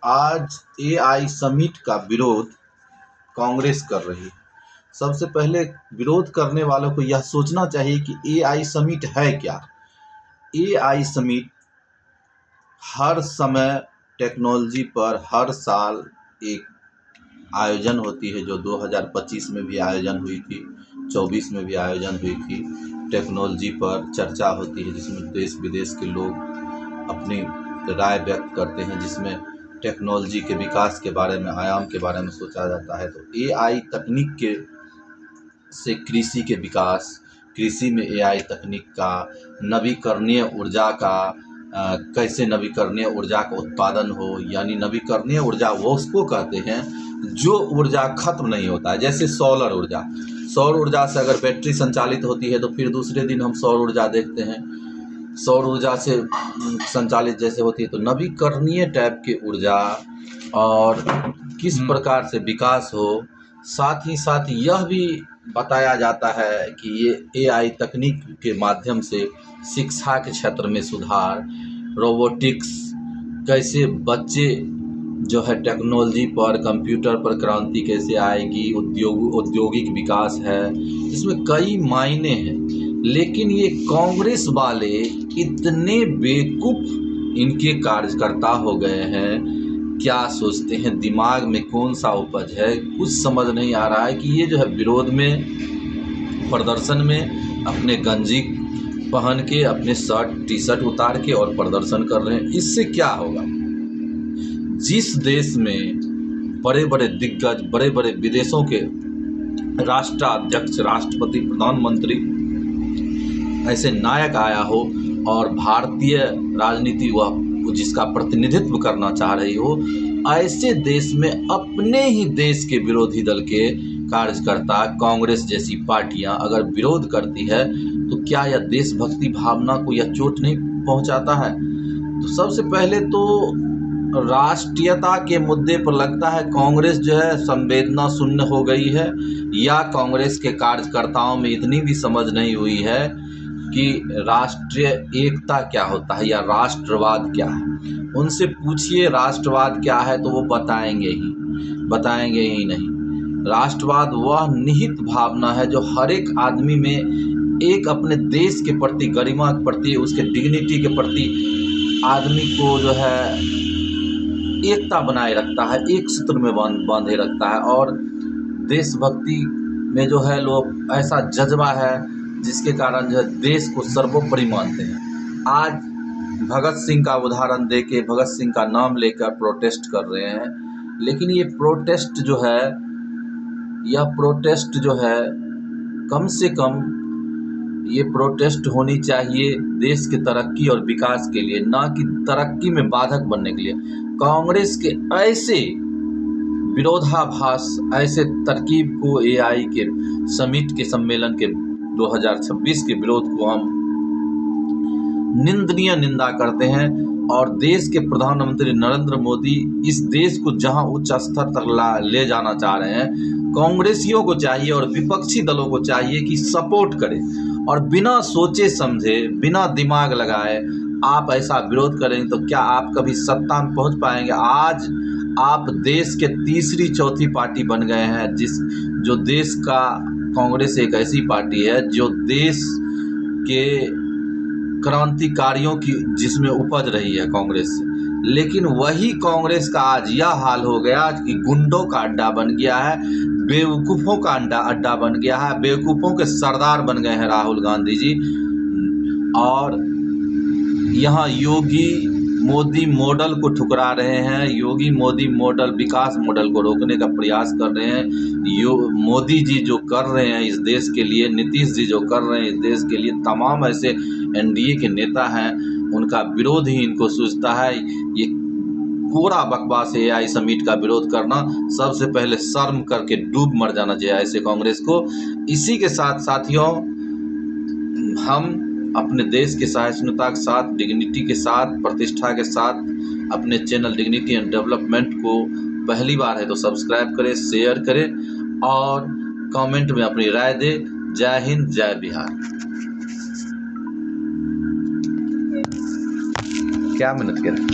आज AI summit का विरोध कांग्रेस कर रही है। सबसे पहले विरोध करने वालों को यह सोचना चाहिए कि एआई समिट है क्या। एआई समिट हर समय टेक्नोलॉजी पर हर साल एक आयोजन होती है, जो 2025 में भी आयोजन हुई थी, 24 में भी आयोजन हुई थी। टेक्नोलॉजी पर चर्चा होती है जिसमें देश विदेश के लोग अपनी राय व्यक्त करते हैं, जिसमें टेक्नोलॉजी के विकास के बारे में, आयाम के बारे में सोचा जाता है। तो एआई तकनीक के से कृषि के विकास, कृषि में एआई तकनीक का, नवीकरणीय ऊर्जा का, कैसे नवीकरणीय ऊर्जा का उत्पादन हो, यानी नवीकरणीय ऊर्जा वो उसको कहते हैं जो ऊर्जा खत्म नहीं होता है। जैसे सौर ऊर्जा से अगर बैटरी संचालित होती है तो फिर दूसरे दिन हम सौर ऊर्जा देखते हैं। सौर ऊर्जा से संचालित जैसे होती है, तो नवीकरणीय टाइप की ऊर्जा और किस प्रकार से विकास हो। साथ ही साथ यह भी बताया जाता है कि ये एआई तकनीक के माध्यम से शिक्षा के क्षेत्र में सुधार, रोबोटिक्स, कैसे बच्चे जो है टेक्नोलॉजी पर, कंप्यूटर पर क्रांति कैसे आएगी, औद्योगिक विकास है, इसमें कई मायने हैं। लेकिन ये कांग्रेस वाले इतने बेवकूफ़ इनके कार्यकर्ता हो गए हैं, क्या सोचते हैं, दिमाग में कौन सा उपज है, कुछ समझ नहीं आ रहा है कि ये जो है विरोध में, प्रदर्शन में अपने गंजी पहन के, अपने शर्ट टी शर्ट उतार के और प्रदर्शन कर रहे हैं। इससे क्या होगा? जिस देश में बड़े बड़े दिग्गज, बड़े बड़े विदेशों के राष्ट्राध्यक्ष, राष्ट्रपति, प्रधानमंत्री, ऐसे नायक आया हो और भारतीय राजनीति वह जिसका प्रतिनिधित्व करना चाह रही हो, ऐसे देश में अपने ही देश के विरोधी दल के कार्यकर्ता, कांग्रेस जैसी पार्टियां अगर विरोध करती है तो क्या यह देशभक्ति भावना को यह चोट नहीं पहुंचाता है? तो सबसे पहले तो राष्ट्रीयता के मुद्दे पर लगता है कांग्रेस जो है संवेदना शून्य हो गई है, या कांग्रेस के कार्यकर्ताओं में इतनी भी समझ नहीं हुई है कि राष्ट्रीय एकता क्या होता है या राष्ट्रवाद क्या है। उनसे पूछिए राष्ट्रवाद क्या है तो वो बताएंगे ही नहीं। राष्ट्रवाद वह निहित भावना है जो हर एक आदमी में एक अपने देश के प्रति, गरिमा के प्रति, उसके डिग्निटी के प्रति आदमी को जो है एकता बनाए रखता है, एक सूत्र में बांधे रखता है। और देशभक्ति में जो है लोग ऐसा जज्बा है जिसके कारण जो है देश को सर्वोपरि मानते हैं। आज भगत सिंह का उदाहरण देके, भगत सिंह का नाम लेकर प्रोटेस्ट कर रहे हैं, लेकिन ये प्रोटेस्ट जो है कम से कम ये प्रोटेस्ट होनी चाहिए देश के तरक्की और विकास के लिए, ना कि तरक्की में बाधक बनने के लिए। कांग्रेस के ऐसे विरोधाभास, ऐसे तरकीब को, एआई के समिट के सम्मेलन के 2026 के विरोध को हम निंदनीय निंदा करते हैं। और देश के प्रधानमंत्री नरेंद्र मोदी इस देश को जहां उच्च स्तर तक ले जाना चाह रहे हैं, कांग्रेसियों को चाहिए और विपक्षी दलों को चाहिए कि सपोर्ट करें और बिना सोचे समझे, बिना दिमाग लगाए आप ऐसा विरोध करेंगे तो क्या आप कभी सत्ता में पहुंच पाएंगे? आज आप देश के तीसरी चौथी पार्टी बन गए हैं, जो देश का, कांग्रेस एक ऐसी पार्टी है जो देश के क्रांतिकारियों की जिसमें उपज रही है कांग्रेस से। लेकिन वही कांग्रेस का आज यह हाल हो गया कि गुंडों का अड्डा बन गया है, बेवकूफ़ों का अड्डा बन गया है, बेवकूफ़ों के सरदार बन गए हैं राहुल गांधी जी। और यहाँ योगी मोदी मॉडल को ठुकरा रहे हैं, योगी मोदी मॉडल, विकास मॉडल को रोकने का प्रयास कर रहे हैं। मोदी जी जो कर रहे हैं इस देश के लिए, नीतीश जी जो कर रहे हैं इस देश के लिए, तमाम ऐसे एनडीए के नेता हैं, उनका विरोध ही इनको सूझता है। ये पूरा बकवास है एआई समिट का विरोध करना। सबसे पहले शर्म करके डूब मर जाना चाहिए ऐसे कांग्रेस को। इसी के साथ साथियों, हम अपने देश के सहिष्णुता के साथ, डिग्निटी के साथ, प्रतिष्ठा के साथ अपने चैनल डिग्निटी एंड डेवलपमेंट को पहली बार है तो सब्सक्राइब करें, शेयर करें और कमेंट में अपनी राय दें। जय हिंद, जय बिहार। क्या मेहनत करें।